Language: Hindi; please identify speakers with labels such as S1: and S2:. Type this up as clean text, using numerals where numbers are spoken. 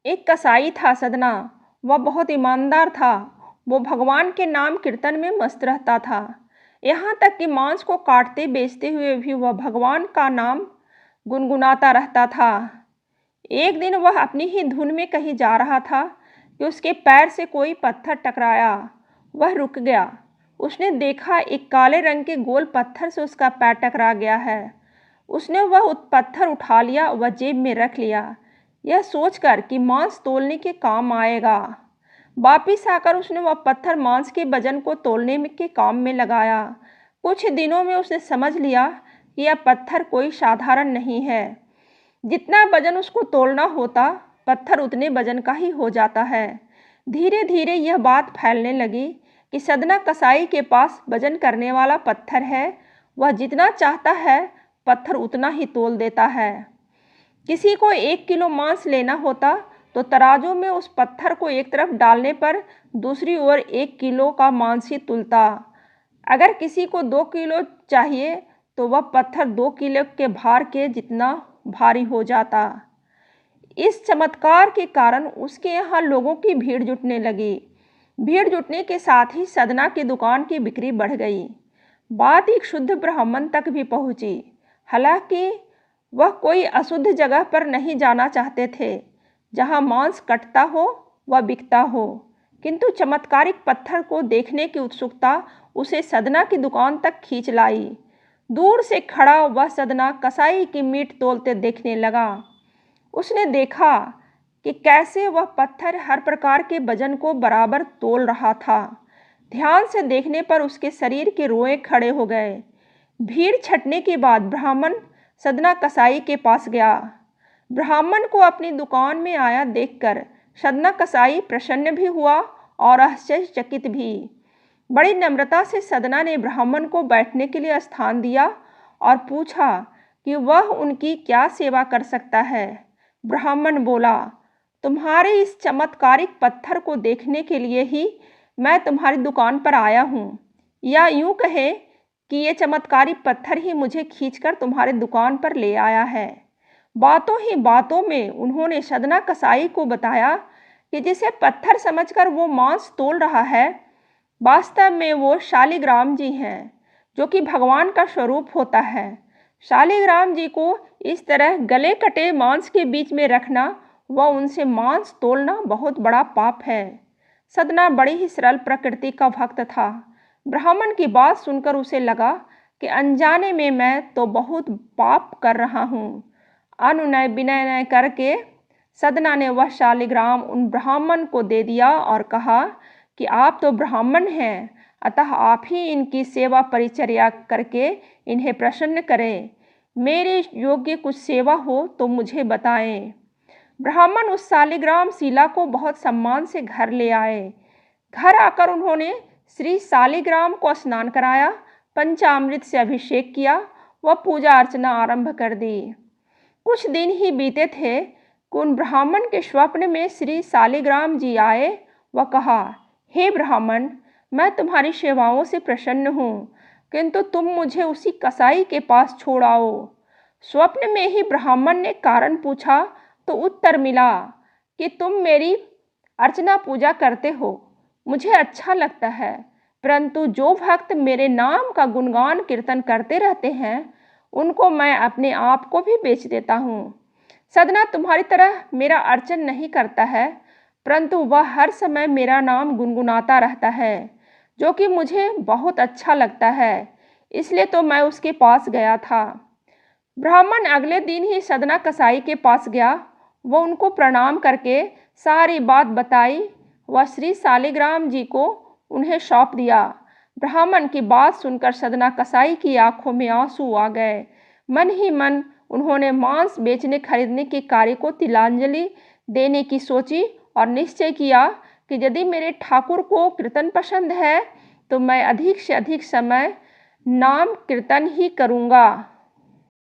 S1: एक कसाई था सदना। वह बहुत ईमानदार था। वो भगवान के नाम कीर्तन में मस्त रहता था। यहाँ तक कि मांस को काटते बेचते हुए भी वह भगवान का नाम गुनगुनाता रहता था। एक दिन वह अपनी ही धुन में कहीं जा रहा था कि उसके पैर से कोई पत्थर टकराया। वह रुक गया। उसने देखा एक काले रंग के गोल पत्थर से उसका पैर टकरा गया है। उसने वह पत्थर उठा लिया व जेब में रख लिया, यह सोचकर कि मांस तोलने के काम आएगा। वापिस आकर उसने वह पत्थर मांस के वजन को तोलने के काम में लगाया। कुछ दिनों में उसने समझ लिया कि यह पत्थर कोई साधारण नहीं है। जितना वजन उसको तोलना होता, पत्थर उतने वजन का ही हो जाता है। धीरे धीरे यह बात फैलने लगी कि सदना कसाई के पास वजन करने वाला पत्थर है। वह जितना चाहता है पत्थर उतना ही तोल देता है। किसी को 1 किलो मांस लेना होता तो तराजू में उस पत्थर को एक तरफ डालने पर दूसरी ओर 1 किलो का मांस ही तुलता। अगर किसी को 2 किलो चाहिए तो वह पत्थर 2 किलो के भार के जितना भारी हो जाता। इस चमत्कार के कारण उसके यहाँ लोगों की भीड़ जुटने लगी। भीड़ जुटने के साथ ही सदना की दुकान की बिक्री बढ़ गई। बात एक शुद्ध ब्राह्मण तक भी पहुंची। हालांकि वह कोई अशुद्ध जगह पर नहीं जाना चाहते थे। जहां मांस कटता हो व बिकता हो, किंतु चमत्कारिक पत्थर को देखने की उत्सुकता उसे सदना की दुकान तक खींच लाई। दूर से खड़ा वह सदना कसाई की मीट तोलते देखने लगा। उसने देखा कि कैसे वह पत्थर हर प्रकार के वजन को बराबर तोल रहा था। ध्यान से देखने पर उसके शरीर के रोए खड़े हो गए। भीड़ छटने के बाद ब्राह्मण सदना कसाई के पास गया। ब्राह्मण को अपनी दुकान में आया देखकर सदना कसाई प्रसन्न भी हुआ और आश्चर्यचकित भी। बड़ी नम्रता से सदना ने ब्राह्मण को बैठने के लिए स्थान दिया और पूछा कि वह उनकी क्या सेवा कर सकता है। ब्राह्मण बोला, तुम्हारे इस चमत्कारिक पत्थर को देखने के लिए ही मैं तुम्हारी दुकान पर आया हूँ, या यूँ कहे कि ये चमत्कारिक पत्थर ही मुझे खींचकर तुम्हारे दुकान पर ले आया है। बातों ही बातों में उन्होंने सदना कसाई को बताया कि जिसे पत्थर समझकर वो मांस तोल रहा है, वास्तव में वो शालिग्राम जी हैं, जो कि भगवान का स्वरूप होता है। शालिग्राम जी को इस तरह गले कटे मांस के बीच में रखना व उनसे मांस तोलना बहुत बड़ा पाप है। सदना बड़ी ही सरल प्रकृति का भक्त था। ब्राह्मण की बात सुनकर उसे लगा कि अनजाने में मैं तो बहुत पाप कर रहा हूँ। अनुनय विनय करके सदना ने वह शालिग्राम उन ब्राह्मण को दे दिया और कहा कि आप तो ब्राह्मण हैं, अतः आप ही इनकी सेवा परिचर्या करके इन्हें प्रसन्न करें। मेरे योग्य कुछ सेवा हो तो मुझे बताएं। ब्राह्मण उस शालिग्राम शिला को बहुत सम्मान से घर ले आए। घर आकर उन्होंने श्री शालिग्राम को स्नान कराया, पंचामृत से अभिषेक किया व पूजा अर्चना आरंभ कर दी। कुछ दिन ही बीते थे कि उन ब्राह्मण के स्वप्न में श्री शालिग्राम जी आए व कहा, हे ब्राह्मण, मैं तुम्हारी सेवाओं से प्रसन्न हूँ, किंतु तुम मुझे उसी कसाई के पास छोड़ आओ। स्वप्न में ही ब्राह्मण ने कारण पूछा तो उत्तर मिला कि तुम मेरी अर्चना पूजा करते हो, मुझे अच्छा लगता है, परंतु जो भक्त मेरे नाम का गुणगान कीर्तन करते रहते हैं उनको मैं अपने आप को भी बेच देता हूँ। सदना तुम्हारी तरह मेरा अर्चन नहीं करता है, परंतु वह हर समय मेरा नाम गुनगुनाता रहता है, जो कि मुझे बहुत अच्छा लगता है, इसलिए तो मैं उसके पास गया था। ब्राह्मण अगले दिन ही सदना कसाई के पास गया। वह उनको प्रणाम करके सारी बात बताई व श्री शालिग्राम जी को उन्हें सौंप दिया। ब्राह्मण की बात सुनकर सदना कसाई की आंखों में आंसू आ गए। मन ही मन उन्होंने मांस बेचने खरीदने के कार्य को तिलांजलि देने की सोची और निश्चय किया कि यदि मेरे ठाकुर को कीर्तन पसंद है तो मैं अधिक से अधिक समय नाम कीर्तन ही करूँगा।